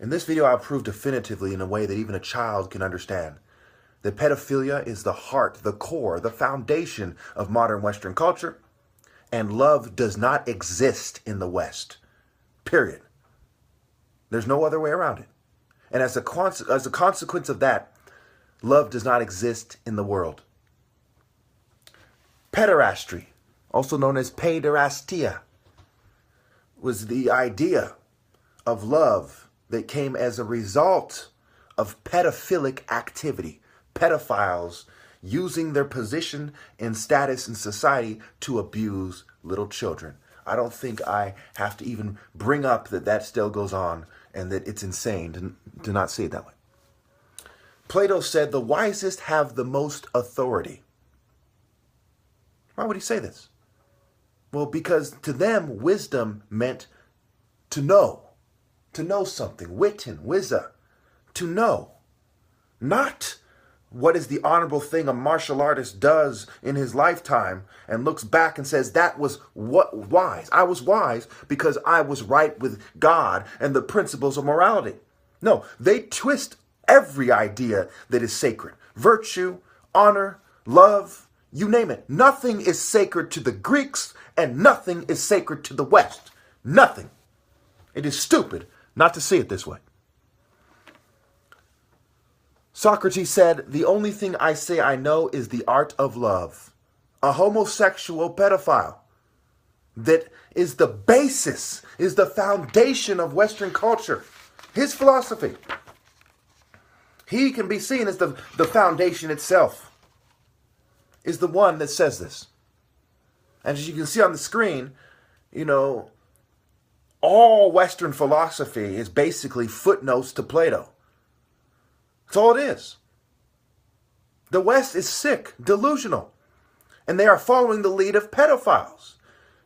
In this video, I'll prove definitively in a way that even a child can understand that pedophilia is the heart, the core, the foundation of modern Western culture, and love does not exist in the West. Period. There's no other way around it. And as a consequence of that, love does not exist in the world. Pederasty, also known as paiderastia, was the idea of love that came as a result of pedophilic activity. Pedophiles using their position and status in society to abuse little children. I don't think I have to even bring up that that still goes on and that it's insane to not see it that way. Plato said the wisest have the most authority. Why would he say this? Well, because to them, wisdom meant to know something, witten, wizza, to know, not what is the honorable thing a martial artist does in his lifetime and looks back and says, that was what wise. I was wise because I was right with God and the principles of morality. No, they twist every idea that is sacred. Virtue, honor, love, you name it. Nothing is sacred to the Greeks and nothing is sacred to the West. Nothing. It is stupid not to see it this way. Socrates said, the only thing I say I know is the art of love. A homosexual pedophile that is the basis, is the foundation of Western culture. His philosophy. He can be seen as the foundation itself, is the one that says this. And as you can see on the screen, all Western philosophy is basically footnotes to Plato. That's all it is. The West is sick, delusional, and they are following the lead of pedophiles.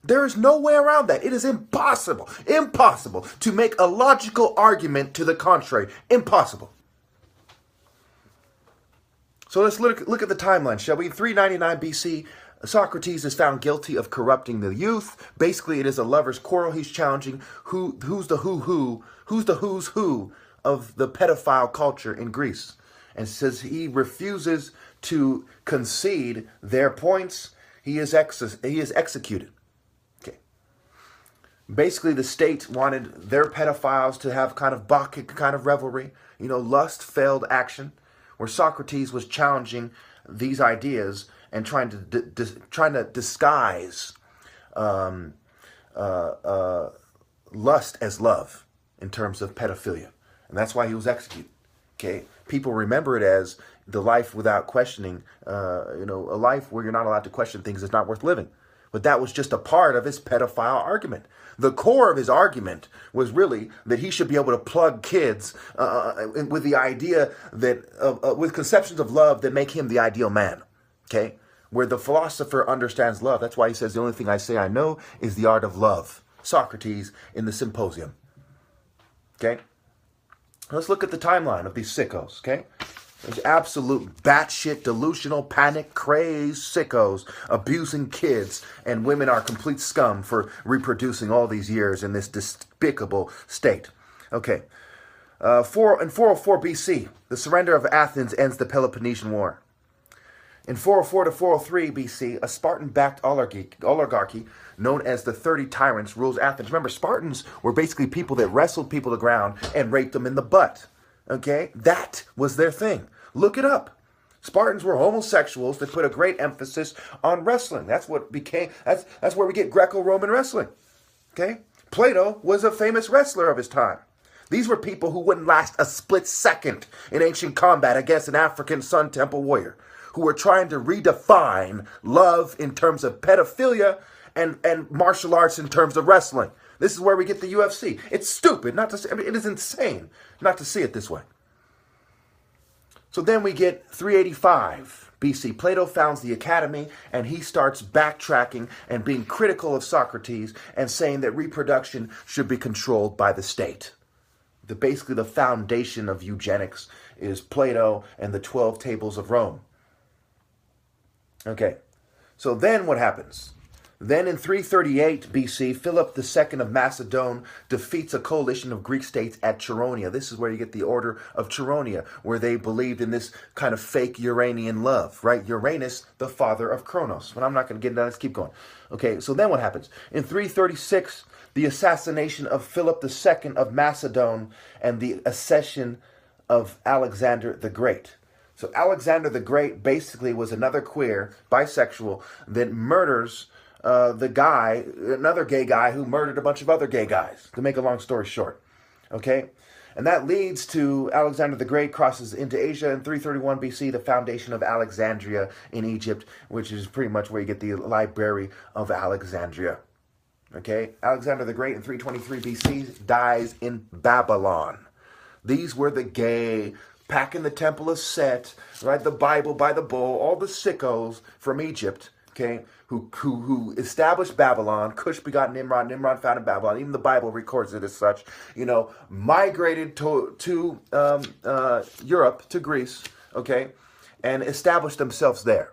There is no way around that. It is impossible to make a logical argument to the contrary. Impossible. So let's look at the timeline, shall we? 399 BC, Socrates is found guilty of corrupting the youth. Basically, it is a lover's quarrel. He's challenging who's the who's who of the pedophile culture in Greece, and says he refuses to concede their points. He is executed. Okay. Basically, the state wanted their pedophiles to have kind of Bacchic kind of revelry, lust failed action, where Socrates was challenging these ideas and trying to disguise lust as love in terms of pedophilia. And that's why he was executed. Okay, people remember it as the life without questioning. A life where you're not allowed to question things is not worth living. But that was just a part of his pedophile argument. The core of his argument was really that he should be able to plug kids with the idea that with conceptions of love that make him the ideal man. Okay, where the philosopher understands love. That's why he says the only thing I say I know is the art of love. Socrates in the Symposium. Okay. Let's look at the timeline of these sickos, okay? There's absolute batshit, delusional, panic, crazed sickos abusing kids, and women are complete scum for reproducing all these years in this despicable state. Okay, in 404 BC, the surrender of Athens ends the Peloponnesian War. In 404 to 403 BC, a Spartan-backed oligarchy known as the 30 Tyrants rules Athens. Remember, Spartans were basically people that wrestled people to the ground and raped them in the butt. Okay? That was their thing. Look it up. Spartans were homosexuals that put a great emphasis on wrestling. That's where we get Greco-Roman wrestling. Okay? Plato was a famous wrestler of his time. These were people who wouldn't last a split second in ancient combat against an African Sun Temple warrior, who were trying to redefine love in terms of pedophilia and martial arts in terms of wrestling. This is where we get the UFC. It's stupid not to see. It is insane not to see it this way. So then we get 385 BC. Plato founds the academy, and he starts backtracking and being critical of Socrates and saying that reproduction should be controlled by the state. Basically, the foundation of eugenics is Plato and the 12 Tables of Rome. Okay, so then what happens? Then in 338 BC, Philip II of Macedon defeats a coalition of Greek states at Chaeronea. This is where you get the order of Chaeronea, where they believed in this kind of fake Uranian love, right? Uranus, the father of Kronos. But I'm not going to get into that. Let's keep going. Okay, so then what happens? In 336, the assassination of Philip II of Macedon and the accession of Alexander the Great. So Alexander the Great basically was another queer, bisexual, that murders another gay guy who murdered a bunch of other gay guys, to make a long story short. Okay? And that leads to Alexander the Great crosses into Asia in 331 BC, the foundation of Alexandria in Egypt, which is pretty much where you get the Library of Alexandria. Okay? Alexander the Great in 323 BC dies in Babylon. These were the gay, packing the Temple of Set, right? The Bible by the bowl, all the sickos from Egypt, okay, who established Babylon. Cush begot Nimrod. Nimrod founded Babylon. Even the Bible records it as such. Migrated to Europe, to Greece, okay, and established themselves there.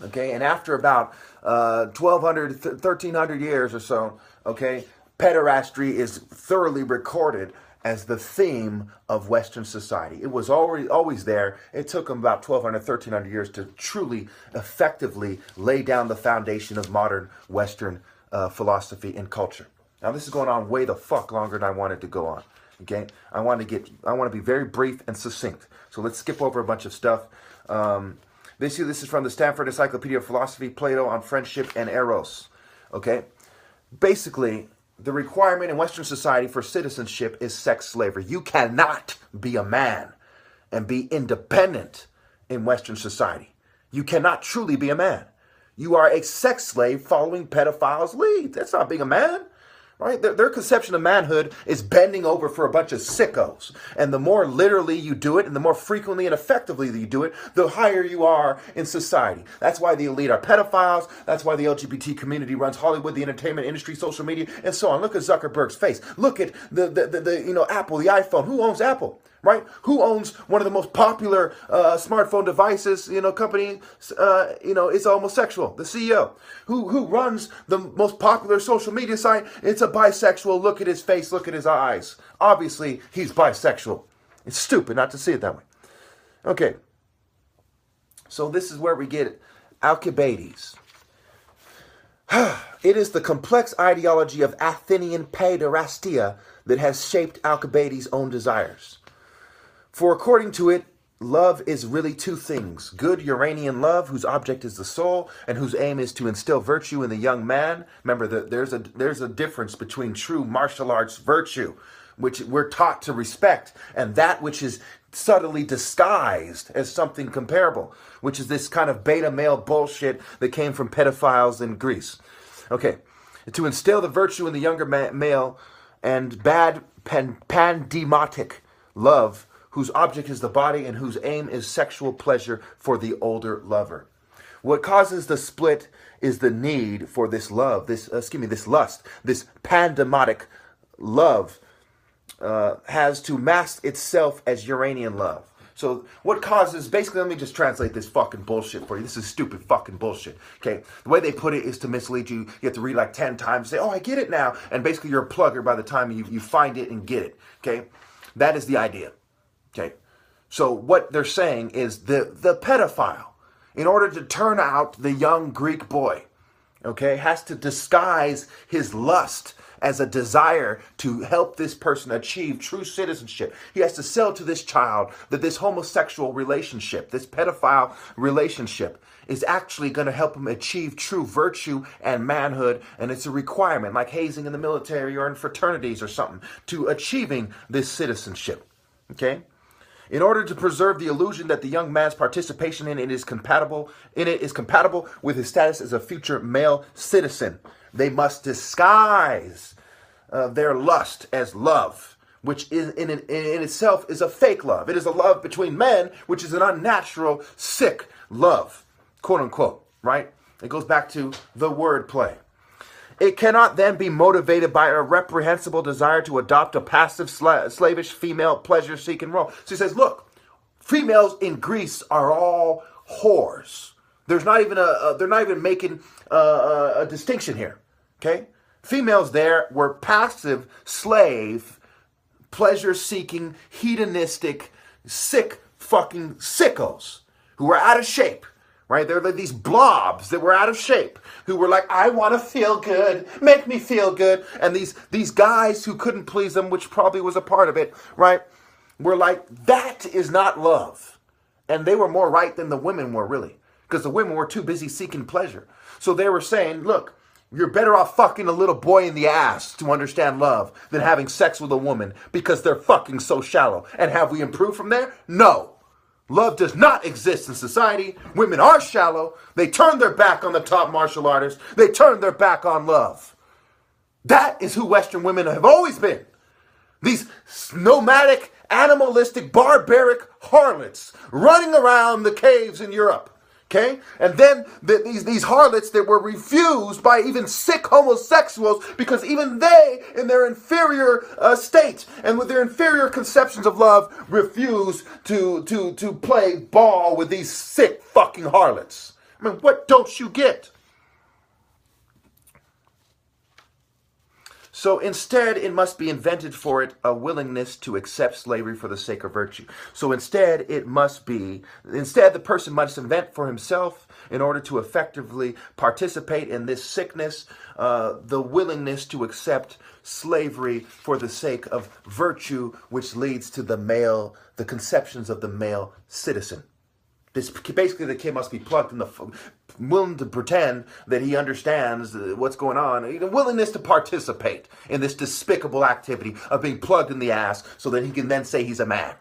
Okay, and after about 1,200, 1,300 years or so, okay, pederasty is thoroughly recorded as the theme of Western society. It was always there. It took them about 1,200, 1,300 years to truly, effectively lay down the foundation of modern Western philosophy and culture. Now, this is going on way the fuck longer than I wanted to go on. Okay, I want to be very brief and succinct. So let's skip over a bunch of stuff. This is from the Stanford Encyclopedia of Philosophy, Plato on Friendship and Eros. Okay, basically, the requirement in Western society for citizenship is sex slavery. You cannot be a man and be independent in Western society. You cannot truly be a man. You are a sex slave following pedophiles' lead. That's not being a man, right? Their conception of manhood is bending over for a bunch of sickos. And the more literally you do it and the more frequently and effectively you do it, the higher you are in society. That's why the elite are pedophiles. That's why the LGBT community runs Hollywood, the entertainment industry, social media, and so on. Look at Zuckerberg's face. Look at the Apple, the iPhone. Who owns Apple? Right? Who owns one of the most popular smartphone devices, company, it's a homosexual, the CEO. Who runs the most popular social media site? It's a bisexual. Look at his face, look at his eyes. Obviously, he's bisexual. It's stupid not to see it that way. Okay. So this is where we get Alcibiades. It is the complex ideology of Athenian paiderastia that has shaped Alcibiades' own desires. For according to it, love is really two things. Good Uranian love, whose object is the soul, and whose aim is to instill virtue in the young man. Remember, there's a difference between true martial arts virtue, which we're taught to respect, and that which is subtly disguised as something comparable, which is this kind of beta male bullshit that came from pedophiles in Greece. Okay, to instill the virtue in the younger male, and bad pandemotic love, whose object is the body and whose aim is sexual pleasure for the older lover. What causes the split is the need for this love, this lust, this pandemotic love has to mask itself as Uranian love. So what causes, basically, let me just translate this fucking bullshit for you. This is stupid fucking bullshit, okay? The way they put it is to mislead you. You have to read like 10 times, say, oh, I get it now. And basically you're a plugger by the time you find it and get it, okay? That is the idea. Okay, so what they're saying is the pedophile, in order to turn out the young Greek boy, okay, has to disguise his lust as a desire to help this person achieve true citizenship. He has to sell to this child that this homosexual relationship, this pedophile relationship, is actually going to help him achieve true virtue and manhood, and it's a requirement, like hazing in the military or in fraternities or something, to achieving this citizenship, okay? In order to preserve the illusion that the young man's participation in it is compatible with his status as a future male citizen, they must disguise their lust as love, which is in itself is a fake love. It is a love between men, which is an unnatural, sick love, quote unquote, right? It goes back to the word play. It cannot then be motivated by a reprehensible desire to adopt a passive, slavish female pleasure-seeking role. So he says, look, females in Greece are all whores. There's not even they're not even making a distinction here. Okay, females there were passive slave, pleasure-seeking, hedonistic, sick fucking sickos who were out of shape. Right? They're like these blobs that were out of shape, who were like, I want to feel good, make me feel good. And these guys who couldn't please them, which probably was a part of it, right, were like, that is not love. And they were more right than the women were, really, because the women were too busy seeking pleasure. So they were saying, look, you're better off fucking a little boy in the ass to understand love than having sex with a woman because they're fucking so shallow. And have we improved from there? No. Love does not exist in society. Women are shallow. They turn their back on the top martial artists. They turn their back on love. That is who Western women have always been. These nomadic, animalistic, barbaric harlots running around the caves in Europe. Okay? And then these harlots that were refused by even sick homosexuals because even they, in their inferior state and with their inferior conceptions of love, refused to play ball with these sick fucking harlots. I mean, what don't you get? So instead, it must be invented for it a willingness to accept slavery for the sake of virtue. So instead, the person must invent for himself, in order to effectively participate in this sickness, the willingness to accept slavery for the sake of virtue, which leads to the conceptions of the male citizen. Basically, the kid must be plugged in the, willing to pretend that he understands what's going on, a willingness to participate in this despicable activity of being plugged in the ass so that he can then say he's a man.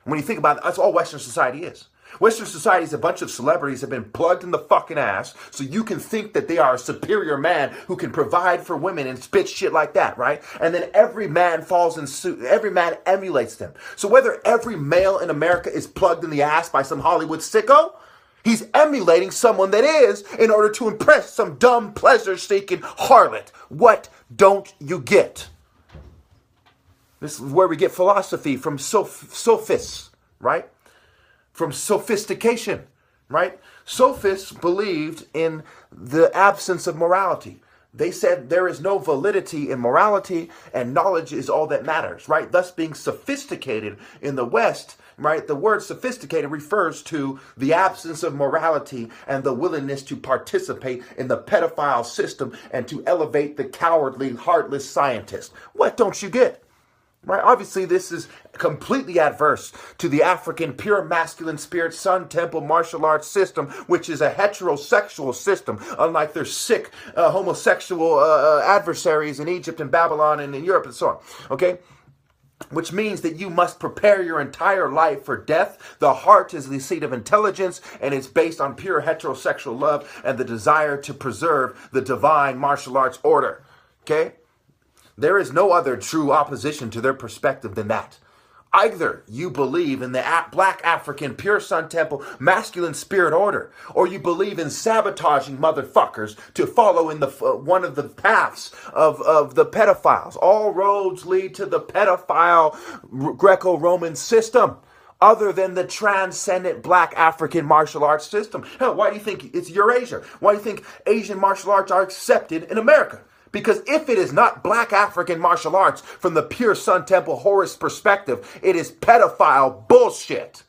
When you think about it, that's all Western society is. Western society is a bunch of celebrities that have been plugged in the fucking ass so you can think that they are a superior man who can provide for women and spit shit like that, right? And then every man falls in suit. Every man emulates them. So whether every male in America is plugged in the ass by some Hollywood sicko, he's emulating someone that is in order to impress some dumb, pleasure-seeking harlot. What don't you get? This is where we get philosophy from sophists, right? From sophistication, right? Sophists believed in the absence of morality. They said there is no validity in morality and knowledge is all that matters, right? Thus being sophisticated in the West, right? The word sophisticated refers to the absence of morality and the willingness to participate in the pedophile system and to elevate the cowardly, heartless scientist. What don't you get? Right? Obviously, this is completely adverse to the African pure masculine spirit Sun Temple martial arts system, which is a heterosexual system, unlike their sick homosexual adversaries in Egypt and Babylon and in Europe and so on. Okay? Which means that you must prepare your entire life for death. The heart is the seat of intelligence, and it's based on pure heterosexual love and the desire to preserve the divine martial arts order. Okay? There is no other true opposition to their perspective than that. Either you believe in the black African pure Sun Temple masculine spirit order, or you believe in sabotaging motherfuckers to follow in the one of the paths of the pedophiles. All roads lead to the pedophile Greco-Roman system, other than the transcendent black African martial arts system. Hell, why do you think it's Eurasia? Why do you think Asian martial arts are accepted in America? Because if it is not black African martial arts from the pure Sun Temple Horus perspective, it is pedophile bullshit.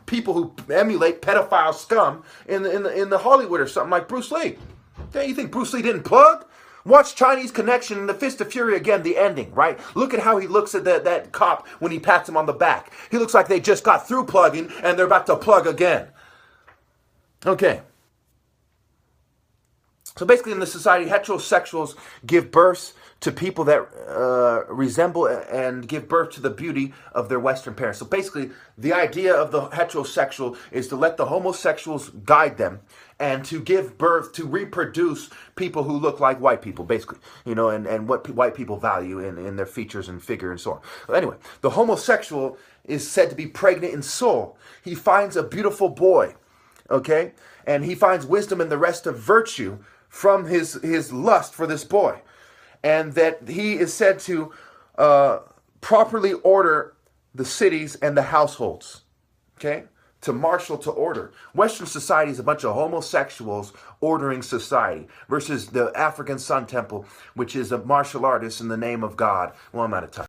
People who emulate pedophile scum in the Hollywood or something like Bruce Lee. Okay, you think Bruce Lee didn't plug? Watch Chinese Connection and the Fist of Fury again, the ending, right? Look at how he looks at that cop when he pats him on the back. He looks like they just got through plugging and they're about to plug again. Okay. So basically in the society, heterosexuals give birth to people that resemble and give birth to the beauty of their Western parents. So basically, the idea of the heterosexual is to let the homosexuals guide them and to give birth, to reproduce people who look like white people, basically, you know, and what white people value in their features and figure and so on. But anyway, the homosexual is said to be pregnant in soul. He finds a beautiful boy, okay? And he finds wisdom and the rest of virtue from his lust for this boy. And that he is said to properly order the cities and the households. Okay? to martial to order. Western society is a bunch of homosexuals ordering society versus the African Sun Temple, which is a martial artist in the name of God. Well, I'm out of time.